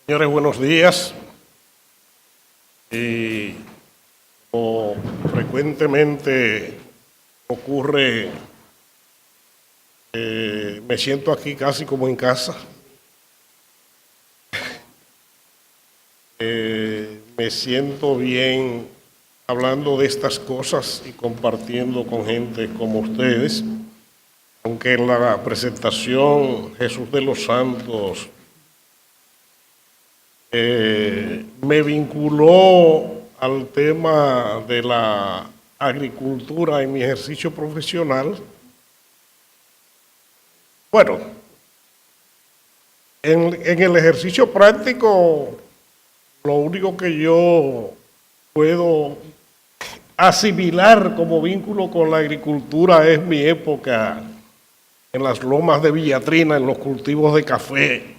Señores, buenos días. Como frecuentemente ocurre, me siento aquí casi como en casa. Me siento bien hablando de estas cosas y compartiendo con gente como ustedes, aunque en la presentación Jesús de los Santos me vinculó al tema de la agricultura en mi ejercicio profesional. Bueno, en el ejercicio práctico, lo único que yo puedo asimilar como vínculo con la agricultura es mi época en las lomas de Villatrina, en los cultivos de café,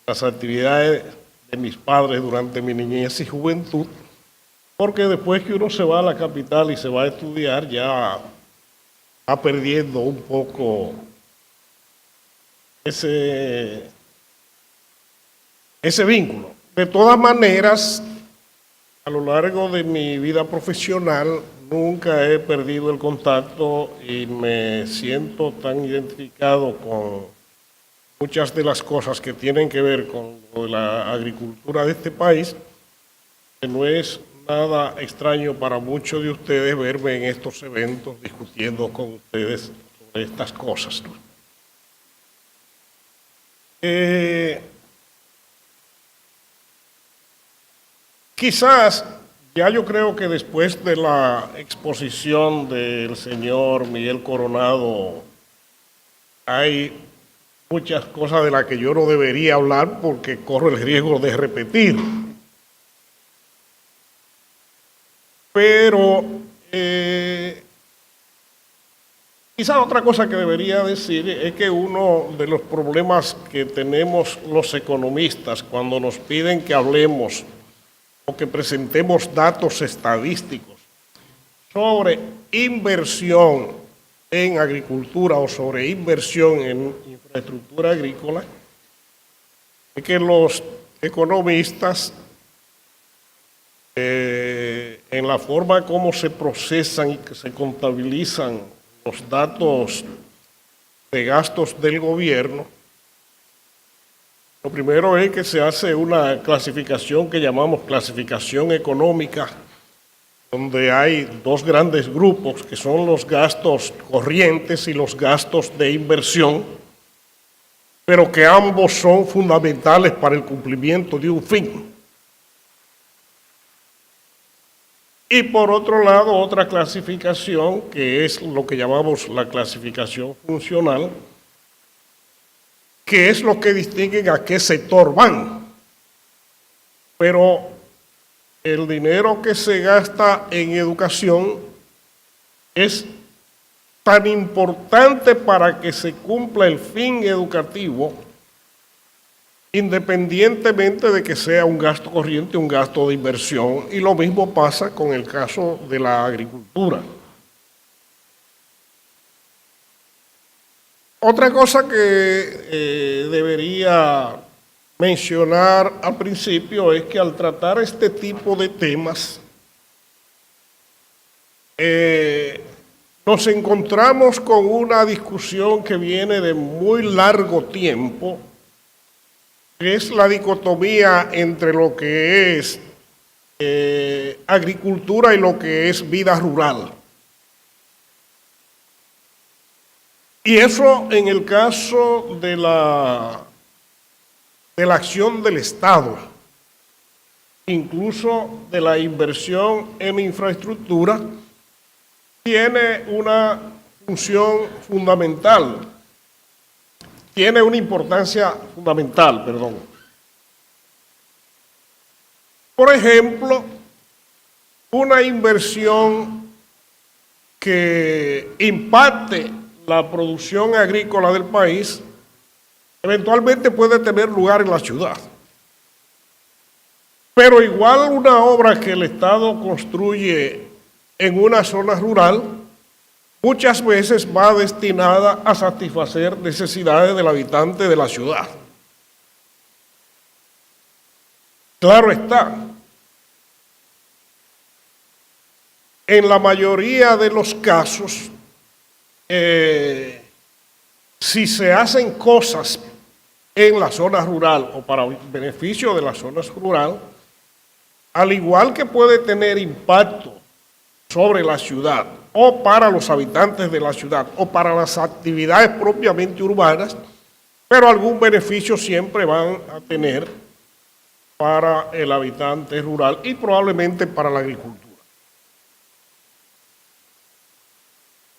las actividades de mis padres durante mi niñez y juventud, porque después que uno se va a la capital y se va a estudiar, ya va perdiendo un poco ese vínculo. De todas maneras, a lo largo de mi vida profesional nunca he perdido el contacto y me siento tan identificado con muchas de las cosas que tienen que ver con la agricultura de este país, que no es nada extraño para muchos de ustedes verme en estos eventos discutiendo con ustedes sobre estas cosas, ¿no? Quizás, ya yo creo que después de la exposición del señor Miguel Coronado, hay muchas cosas de las que yo no debería hablar porque corro el riesgo de repetir. Pero quizás otra cosa que debería decir es que uno de los problemas que tenemos los economistas cuando nos piden que hablemos o que presentemos datos estadísticos sobre inversión en agricultura o sobre inversión en infraestructura agrícola, es que los economistas, en la forma como se procesan y que se contabilizan los datos de gastos del gobierno, lo primero es que se hace una clasificación que llamamos clasificación económica, donde hay dos grandes grupos que son los gastos corrientes y los gastos de inversión, pero que ambos son fundamentales para el cumplimiento de un fin. Y por otro lado, otra clasificación que es lo que llamamos la clasificación funcional, que es lo que distingue a qué sector van. Pero el dinero que se gasta en educación es tan importante para que se cumpla el fin educativo, independientemente de que sea un gasto corriente o un gasto de inversión, y lo mismo pasa con el caso de la agricultura. Otra cosa que debería mencionar al principio es que al tratar este tipo de temas, nos encontramos con una discusión que viene de muy largo tiempo, que es la dicotomía entre lo que es agricultura y lo que es vida rural. Y eso en el caso de la acción del Estado, incluso de la inversión en infraestructura, tiene una función fundamental, tiene una importancia fundamental, perdón. Por ejemplo, una inversión que impacte la producción agrícola del país eventualmente puede tener lugar en la ciudad. Pero igual una obra que el Estado construye en una zona rural, muchas veces va destinada a satisfacer necesidades del habitante de la ciudad. Claro está, en la mayoría de los casos, si se hacen cosas en la zona rural o para beneficio de la zona rural, al igual que puede tener impacto sobre la ciudad o para los habitantes de la ciudad o para las actividades propiamente urbanas, pero algún beneficio siempre van a tener para el habitante rural y probablemente para la agricultura.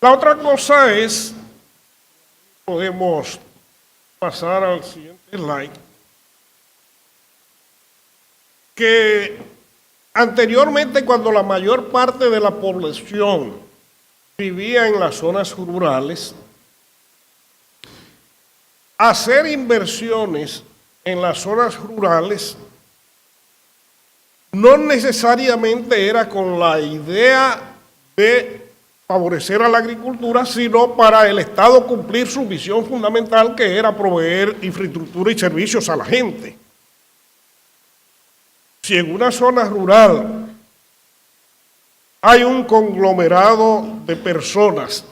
La otra cosa es, podemos pasar al siguiente slide, que anteriormente, cuando la mayor parte de la población vivía en las zonas rurales, hacer inversiones en las zonas rurales no necesariamente era con la idea de favorecer a la agricultura, sino para el Estado cumplir su misión fundamental, que era proveer infraestructura y servicios a la gente. Si en una zona rural hay un conglomerado de personas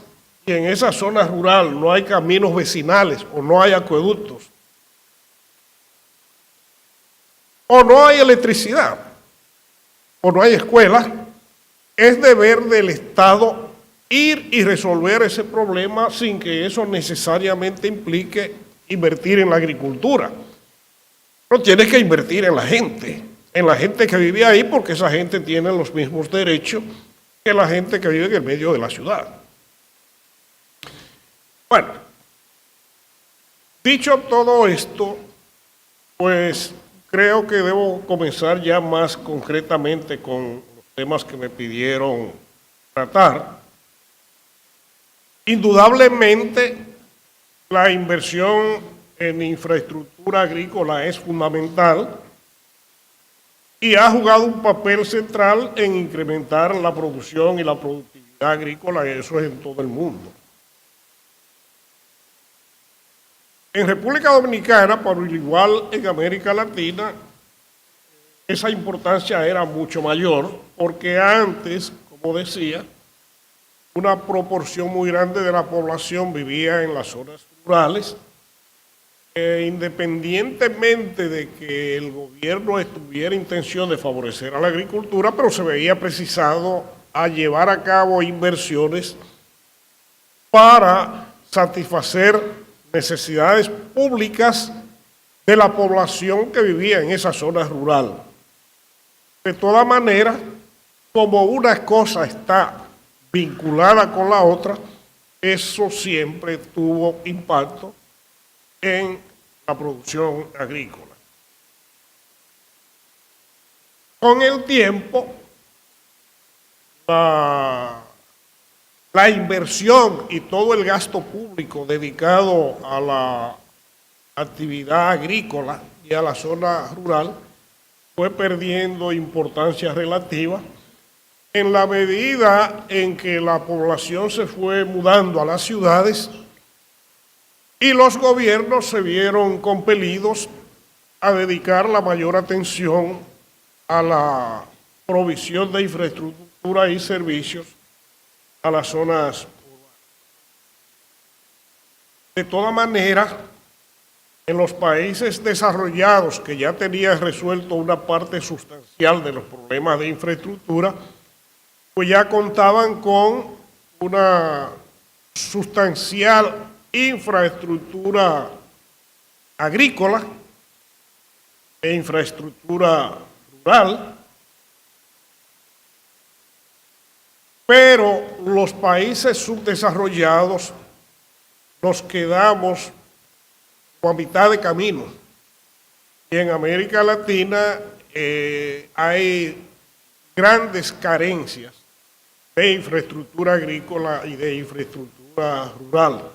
y en esa zona rural no hay caminos vecinales o no hay acueductos o no hay electricidad o no hay escuelas, es deber del Estado ir y resolver ese problema sin que eso necesariamente implique invertir en la agricultura. No tienes que invertir en la gente que vive ahí, porque esa gente tiene los mismos derechos que la gente que vive en el medio de la ciudad. Bueno, dicho todo esto, pues creo que debo comenzar ya más concretamente con los temas que me pidieron tratar. Indudablemente, la inversión en infraestructura agrícola es fundamental y ha jugado un papel central en incrementar la producción y la productividad agrícola, y eso es en todo el mundo. En República Dominicana, por igual en América Latina, esa importancia era mucho mayor, porque antes, como decía, una proporción muy grande de la población vivía en las zonas rurales, independientemente de que el gobierno tuviera intención de favorecer a la agricultura, pero se veía precisado a llevar a cabo inversiones para satisfacer necesidades públicas de la población que vivía en esa zona rural. De todas maneras, como una cosa está vinculada con la otra, eso siempre tuvo impacto en la producción agrícola. Con el tiempo, la inversión y todo el gasto público dedicado a la actividad agrícola y a la zona rural fue perdiendo importancia relativa en la medida en que la población se fue mudando a las ciudades y los gobiernos se vieron compelidos a dedicar la mayor atención a la provisión de infraestructura y servicios a las zonas urbanas. De todas maneras, en los países desarrollados que ya tenían resuelto una parte sustancial de los problemas de infraestructura, pues ya contaban con una sustancial infraestructura agrícola e infraestructura rural, pero los países subdesarrollados nos quedamos a mitad de camino. Y en América Latina hay grandes carencias de infraestructura agrícola y de infraestructura rural.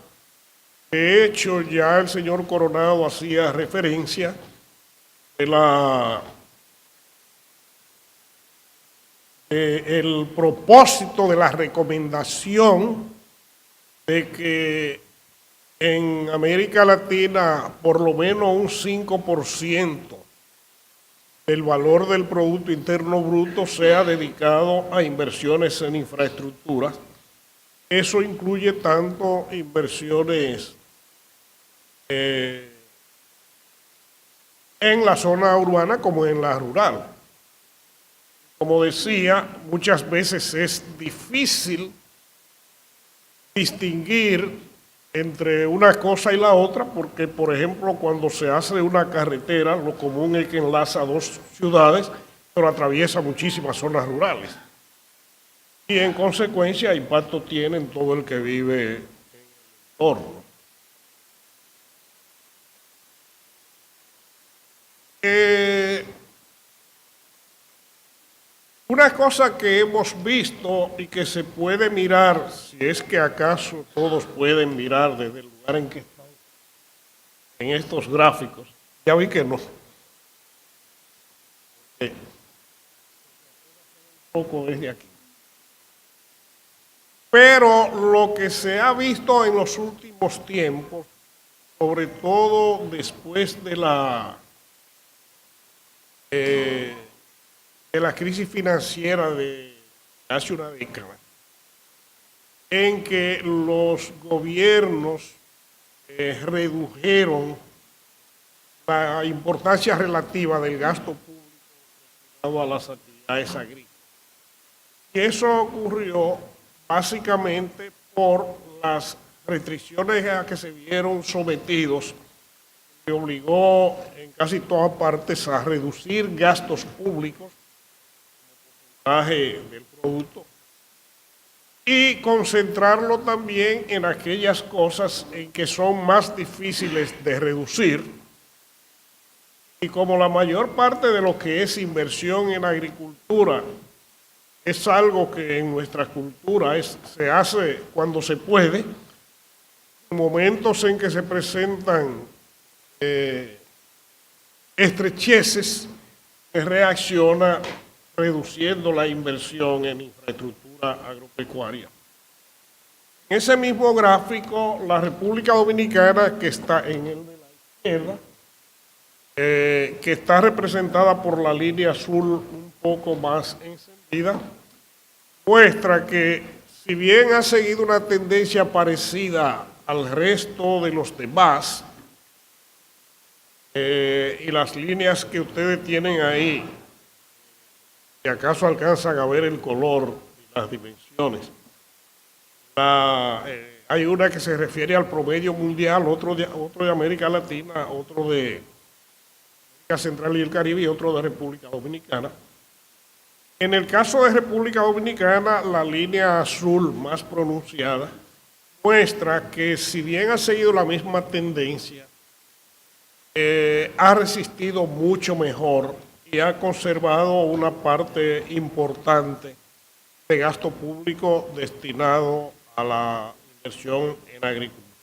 De hecho, ya el señor Coronado hacía referencia de el propósito de la recomendación de que en América Latina por lo menos un 5% del valor del Producto Interno Bruto sea dedicado a inversiones en infraestructura. Eso incluye tanto inversiones en la zona urbana como en la rural. Como decía, muchas veces es difícil distinguir entre una cosa y la otra, porque, por ejemplo, cuando se hace una carretera, lo común es que enlaza dos ciudades, pero atraviesa muchísimas zonas rurales. Y en consecuencia, impacto tiene en todo el que vive en el entorno. Una cosa que hemos visto y que se puede mirar, si es que acaso todos pueden mirar desde el lugar en que están, en estos gráficos, ya vi que no. Un poco desde aquí. Pero lo que se ha visto en los últimos tiempos, sobre todo después de la crisis financiera de hace una década, en que los gobiernos redujeron la importancia relativa del gasto público destinado a las actividades agrícolas. Y eso ocurrió básicamente por las restricciones a que se vieron sometidos, que obligó en casi todas partes a reducir gastos públicos del producto y concentrarlo también en aquellas cosas en que son más difíciles de reducir. Y como la mayor parte de lo que es inversión en agricultura es algo que en nuestra cultura se hace cuando se puede, en momentos en que se presentan estrecheces, se reacciona reduciendo la inversión en infraestructura agropecuaria. En ese mismo gráfico, la República Dominicana, que está en el de la izquierda, que está representada por la línea azul un poco más encendida, muestra que si bien ha seguido una tendencia parecida al resto de los demás, y las líneas que ustedes tienen ahí, si acaso alcanzan a ver el color y las dimensiones. Hay una que se refiere al promedio mundial, otro de América Latina, otro de América Central y el Caribe y otro de República Dominicana. En el caso de República Dominicana, la línea azul más pronunciada muestra que si bien ha seguido la misma tendencia, ha resistido mucho mejor y ha conservado una parte importante de gasto público destinado a la inversión en agricultura.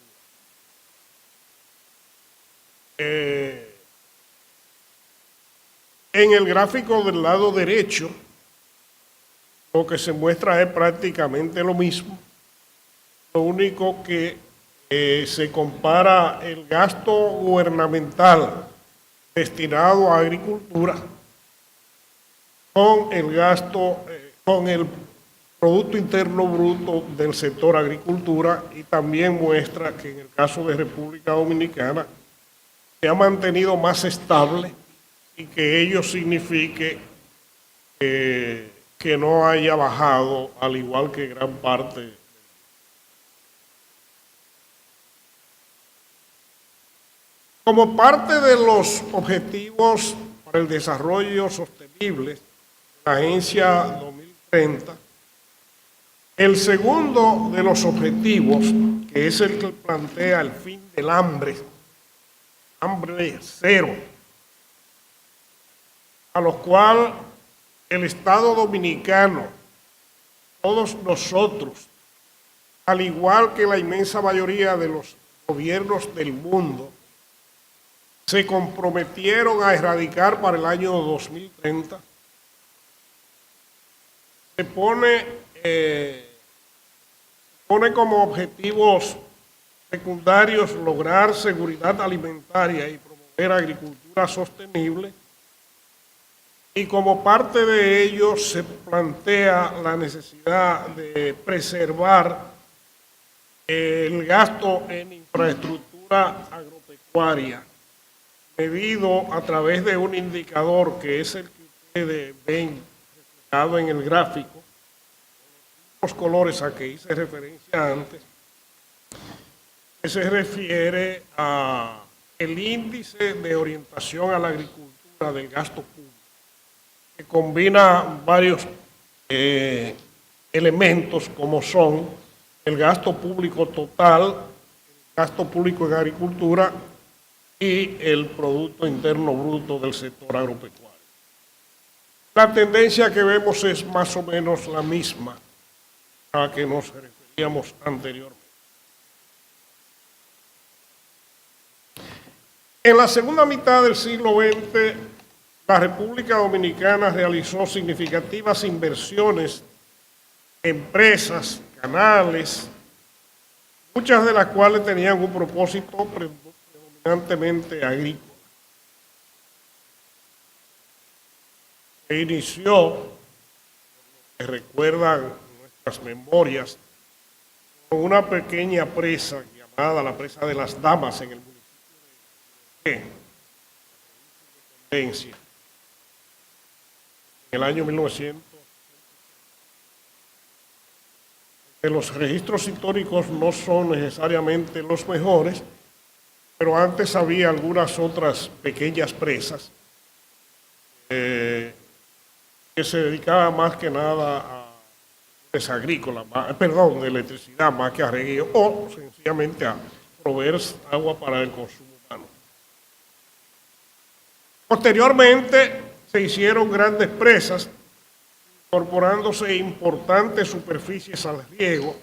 En el gráfico del lado derecho, lo que se muestra es prácticamente lo mismo. Lo único que se compara el gasto gubernamental destinado a agricultura con el gasto, con el Producto Interno Bruto del sector agricultura, y también muestra que en el caso de República Dominicana se ha mantenido más estable y que ello signifique que no haya bajado, al igual que gran parte. Como parte de los objetivos para el desarrollo sostenible de la Agencia 2030, el segundo de los objetivos, que es el que plantea el fin del hambre cero, a lo cual el Estado dominicano, todos nosotros, al igual que la inmensa mayoría de los gobiernos del mundo, se comprometieron a erradicar para el año 2030, se pone como objetivos secundarios lograr seguridad alimentaria y promover agricultura sostenible, y como parte de ello se plantea la necesidad de preservar el gasto en infraestructura agropecuaria, medido a través de un indicador que es el que ustedes ven reflejado en el gráfico, los colores a que hice referencia antes, que se refiere a el índice de orientación a la agricultura del gasto público, que combina varios elementos como son el gasto público total, el gasto público en agricultura y el Producto Interno Bruto del sector agropecuario. La tendencia que vemos es más o menos la misma a la que nos referíamos anteriormente. En la segunda mitad del siglo XX, la República Dominicana realizó significativas inversiones en empresas, canales, muchas de las cuales tenían un propósito predominantemente agrícola. Se inició, que recuerdan nuestras memorias, con una pequeña presa llamada la Presa de las Damas en el municipio de Independencia, en el año 1900. Los registros históricos no son necesariamente los mejores, pero antes había algunas otras pequeñas presas que se dedicaban más que nada a agrícola, de electricidad más que a reguero, o sencillamente a proveer agua para el consumo humano. Posteriormente se hicieron grandes presas, incorporándose importantes superficies al riego,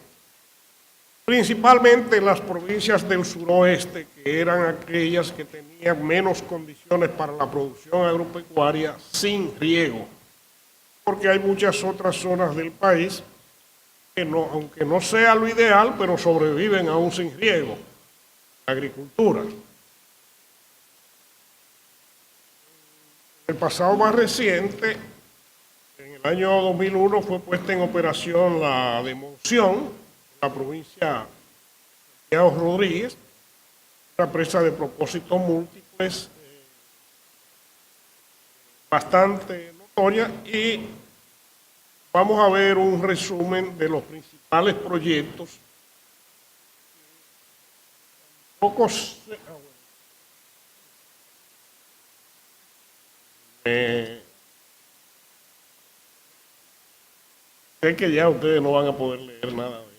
principalmente en las provincias del suroeste, que eran aquellas que tenían menos condiciones para la producción agropecuaria sin riego, porque hay muchas otras zonas del país que no, aunque no sea lo ideal, pero sobreviven aún sin riego, la agricultura. El pasado más reciente, en el año 2001, fue puesta en operación la de Monción, en la provincia de Santiago Rodríguez, una presa de propósitos múltiples, bastante notoria, y vamos a ver un resumen de los principales proyectos. Sé que ya ustedes no van a poder leer nada de eso.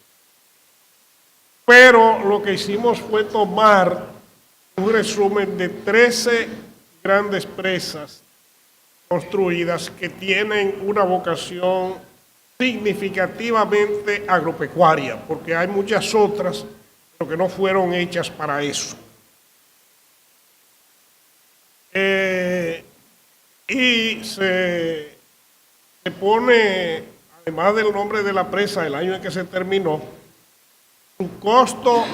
Pero lo que hicimos fue tomar un resumen de 13 grandes presas construidas que tienen una vocación significativamente agropecuaria, porque hay muchas otras, pero que no fueron hechas para eso. Y se pone, además del nombre de la presa, el año en que se terminó, su costo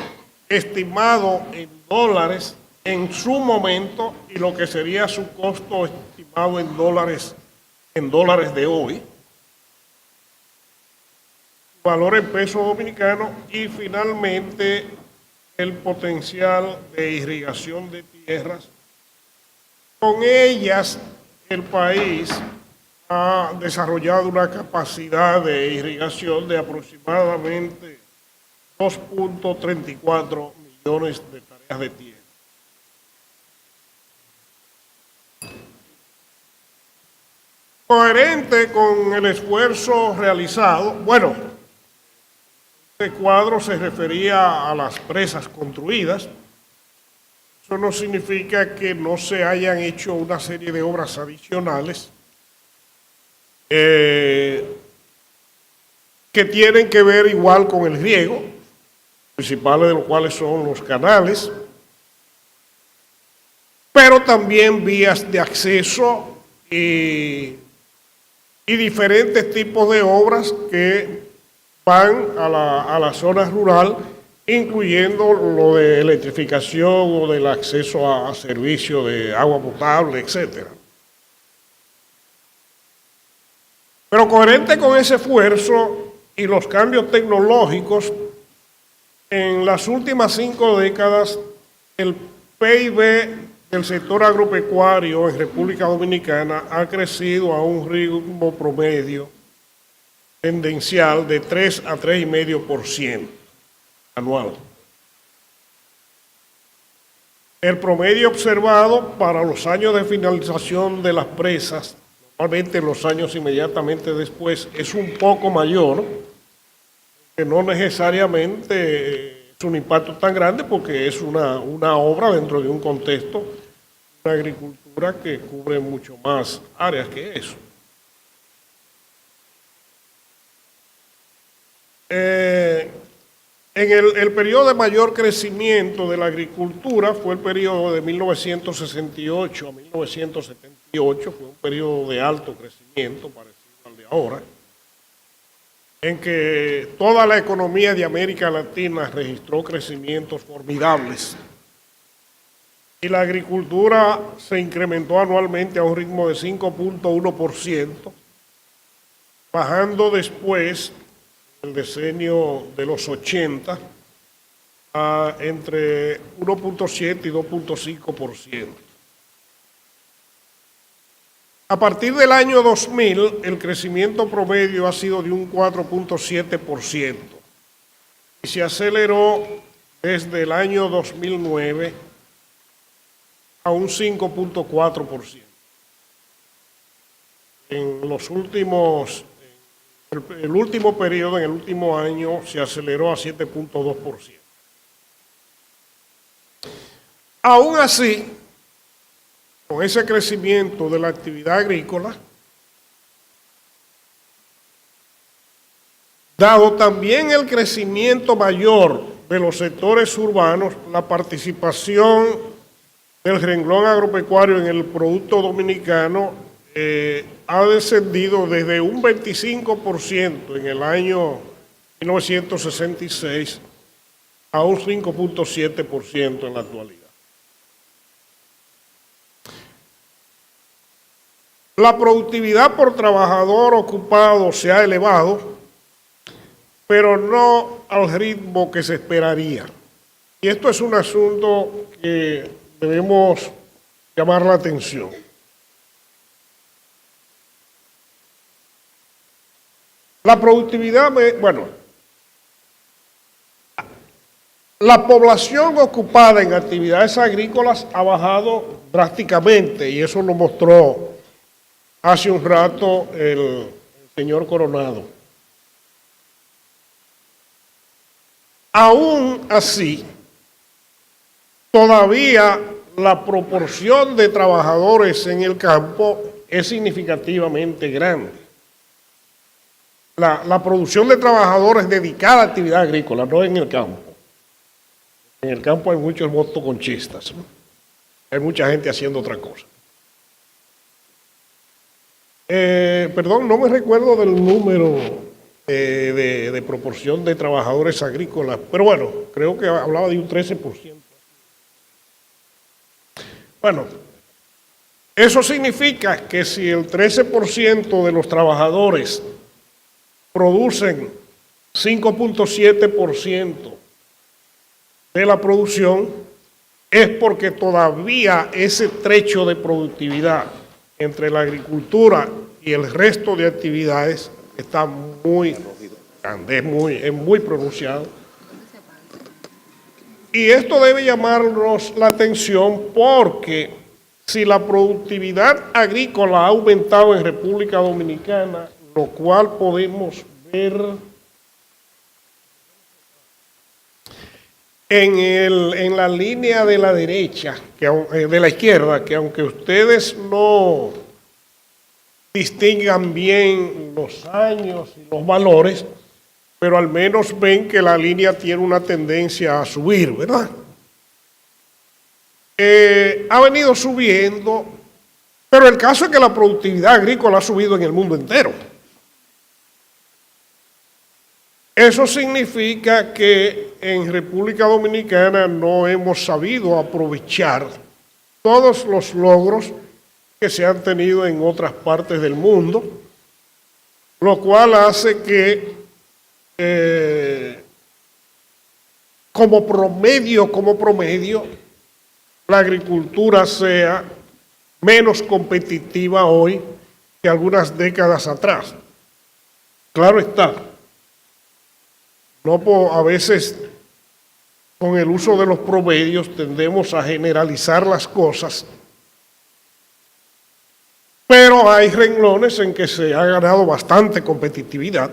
estimado en dólares en su momento y lo que sería su costo estimado en dólares de hoy, valor en pesos dominicanos y finalmente el potencial de irrigación de tierras. Con ellas el país ha desarrollado una capacidad de irrigación de aproximadamente 2.34 millones de tareas de tierra. Coherente con el esfuerzo realizado, bueno, este cuadro se refería a las presas construidas. Eso no significa que no se hayan hecho una serie de obras adicionales que tienen que ver igual con el riego, principales de los cuales son los canales, pero también vías de acceso y diferentes tipos de obras que van a la zona rural, incluyendo lo de electrificación o del acceso a servicios de agua potable, etcétera. Pero coherente con ese esfuerzo y los cambios tecnológicos, en las últimas 5 décadas, el PIB del sector agropecuario en República Dominicana ha crecido a un ritmo promedio tendencial de 3 a 3,5% anual. El promedio observado para los años de finalización de las presas, normalmente en los años inmediatamente después, es un poco mayor, que no necesariamente es un impacto tan grande porque es una obra dentro de un contexto, una agricultura que cubre mucho más áreas que eso. En el periodo de mayor crecimiento de la agricultura fue el periodo de 1968 a 1978, fue un periodo de alto crecimiento parecido al de ahora, en que toda la economía de América Latina registró crecimientos formidables y la agricultura se incrementó anualmente a un ritmo de 5,1%, bajando después el decenio de los 80 a entre 1,7 y 2,5%. A partir del año 2000, el crecimiento promedio ha sido de un 4,7% y se aceleró desde el año 2009 a un 5,4%. En los últimos el último periodo, en el último año, se aceleró a 7,2%. Aún así, con ese crecimiento de la actividad agrícola, dado también el crecimiento mayor de los sectores urbanos, la participación del renglón agropecuario en el producto dominicano ha descendido desde un 25% en el año 1966 a un 5,7% en la actualidad. La productividad por trabajador ocupado se ha elevado, pero no al ritmo que se esperaría. Y esto es un asunto que debemos llamar la atención. La productividad, la población ocupada en actividades agrícolas ha bajado drásticamente y eso lo mostró hace un rato el señor Coronado. Aún así, todavía la proporción de trabajadores en el campo es significativamente grande. La producción de trabajadores dedicada a actividad agrícola, no en el campo. En el campo hay muchos motoconchistas, ¿no? Hay mucha gente haciendo otra cosa. Perdón, no me recuerdo del número de proporción de trabajadores agrícolas, pero bueno, creo que hablaba de un 13%. Bueno, eso significa que si el 13% de los trabajadores producen 5,7% de la producción, es porque todavía ese trecho de productividad entre la agricultura y el resto de actividades está muy grande, es muy pronunciado. Y esto debe llamarnos la atención porque si la productividad agrícola ha aumentado en República Dominicana, lo cual podemos ver en la línea de la derecha, de la izquierda, que aunque ustedes no distingan bien los años y los valores, pero al menos ven que la línea tiene una tendencia a subir, ¿verdad? Ha venido subiendo, pero el caso es que la productividad agrícola ha subido en el mundo entero. Eso significa que en República Dominicana no hemos sabido aprovechar todos los logros que se han tenido en otras partes del mundo lo cual hace que como promedio, la agricultura sea menos competitiva hoy que algunas décadas atrás. Claro está, a veces con el uso de los promedios tendemos a generalizar las cosas, pero hay renglones en que se ha ganado bastante competitividad.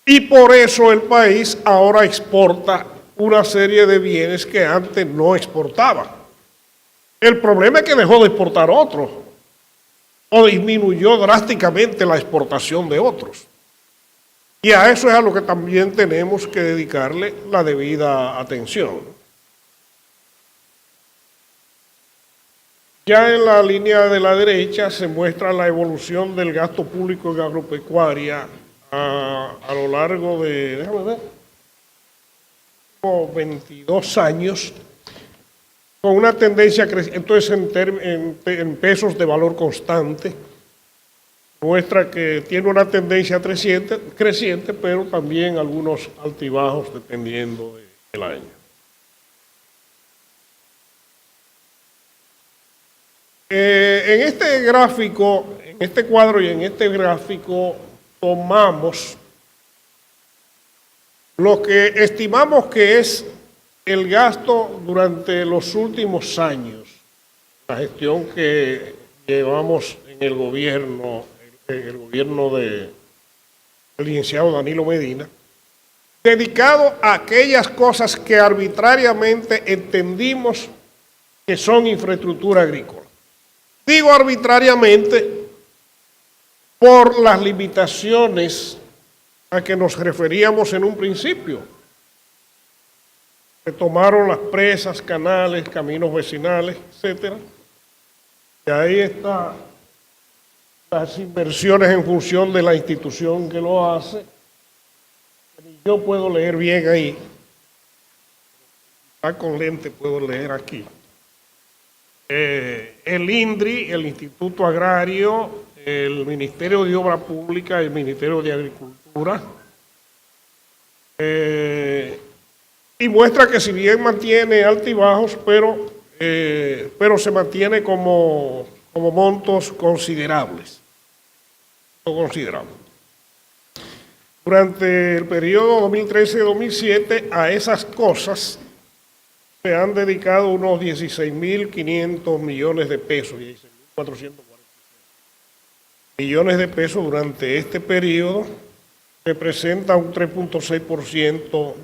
Y por eso el país ahora exporta una serie de bienes que antes no exportaba. El problema es que dejó de exportar otros, o disminuyó drásticamente la exportación de otros. Y a eso es a lo que también tenemos que dedicarle la debida atención. Ya en la línea de la derecha se muestra la evolución del gasto público en agropecuaria a lo largo de, déjame ver, como 22 años, con una tendencia creciente. Entonces en pesos de valor constante, muestra que tiene una tendencia creciente, pero también algunos altibajos dependiendo del año. En este gráfico, en este cuadro y en este gráfico, tomamos lo que estimamos que es el gasto durante los últimos años, la gestión que llevamos en el gobierno del licenciado Danilo Medina, dedicado a aquellas cosas que arbitrariamente entendimos que son infraestructura agrícola. Digo arbitrariamente por las limitaciones a que nos referíamos en un principio. Se tomaron las presas, canales, caminos vecinales, etcétera. Y ahí están las inversiones en función de la institución que lo hace. Yo puedo leer bien ahí. Está con lente, puedo leer aquí. El INDRI, el Instituto Agrario, el Ministerio de Obra Pública, el Ministerio de Agricultura, y muestra que si bien mantiene altibajos, pero se mantiene como montos considerables. Durante el periodo 2013-2007 a esas cosas se han dedicado unos 16.500 millones de pesos, 16.446 millones de pesos durante este periodo, representa un 3.6%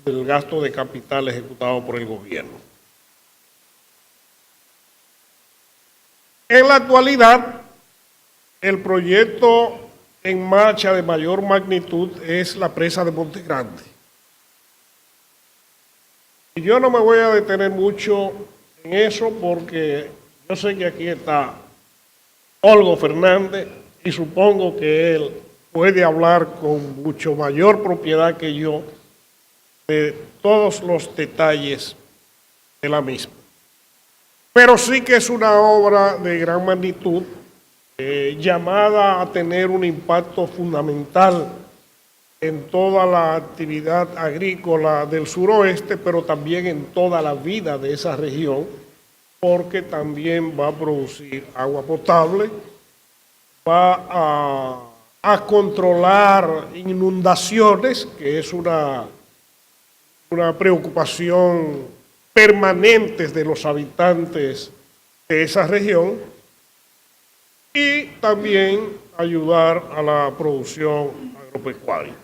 del gasto de capital ejecutado por el gobierno. En la actualidad, el proyecto en marcha de mayor magnitud es la presa de Monte Grande. Y yo no me voy a detener mucho en eso porque yo sé que aquí está Olgo Fernández y supongo que él puede hablar con mucho mayor propiedad que yo de todos los detalles de la misma. Pero sí que es una obra de gran magnitud, llamada a tener un impacto fundamental en toda la actividad agrícola del suroeste, pero también en toda la vida de esa región, porque también va a producir agua potable, va a controlar inundaciones, que es una preocupación permanente de los habitantes de esa región, y también ayudar a la producción agropecuaria.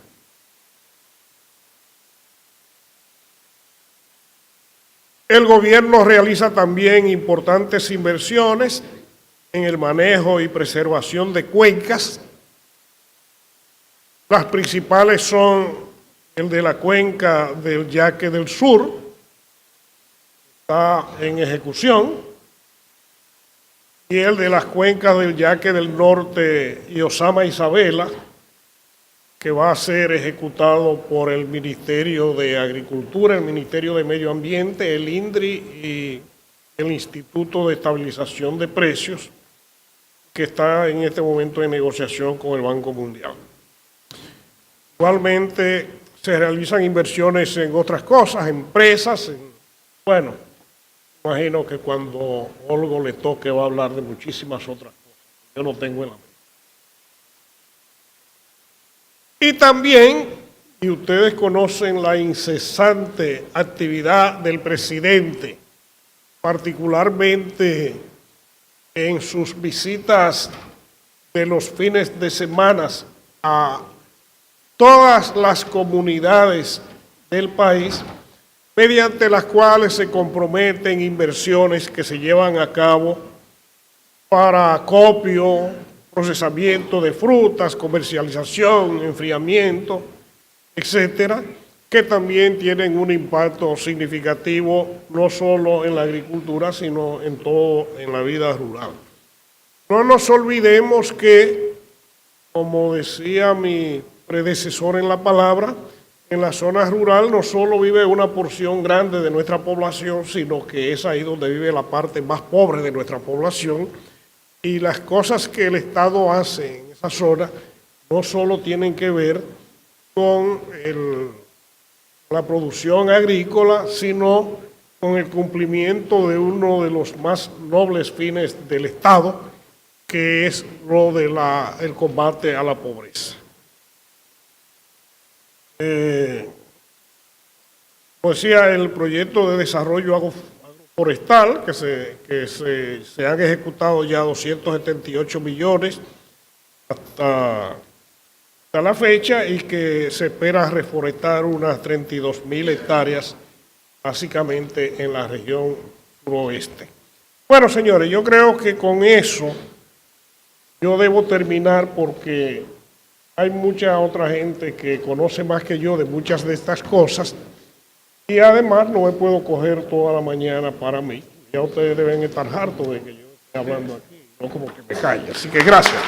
El gobierno realiza también importantes inversiones en el manejo y preservación de cuencas. Las principales son el de la cuenca del Yaque del Sur, está en ejecución, y el de las cuencas del Yaque del Norte y Osama Isabela, que va a ser ejecutado por el Ministerio de Agricultura, el Ministerio de Medio Ambiente, el INDRI y el Instituto de Estabilización de Precios, que está en este momento en negociación con el Banco Mundial. Igualmente se realizan inversiones en otras cosas, empresas, bueno, imagino que cuando Olgo le toque va a hablar de muchísimas otras cosas. Yo no tengo en la mente. Y también, y ustedes conocen la incesante actividad del presidente, particularmente en sus visitas de los fines de semana a todas las comunidades del país, mediante las cuales se comprometen inversiones que se llevan a cabo para acopio, procesamiento de frutas, comercialización, enfriamiento, etcétera, que también tienen un impacto significativo no solo en la agricultura, sino en todo, en la vida rural. No nos olvidemos que, como decía mi predecesor en la palabra, en la zona rural no solo vive una porción grande de nuestra población, sino que es ahí donde vive la parte más pobre de nuestra población, y las cosas que el Estado hace en esa zona no solo tienen que ver con la producción agrícola, sino con el cumplimiento de uno de los más nobles fines del Estado, que es lo de el combate a la pobreza. Pues decía, el proyecto de desarrollo agroforestal, que se han ejecutado ya 278 millones hasta la fecha, y que se espera reforestar unas 32.000 hectáreas, básicamente en la región suroeste. Bueno, señores, yo creo que con eso yo debo terminar, porque hay mucha otra gente que conoce más que yo de muchas de estas cosas, y además no me puedo coger toda la mañana para mí. Ya ustedes deben estar hartos de que yo esté hablando aquí, no como que me calle. Así que gracias.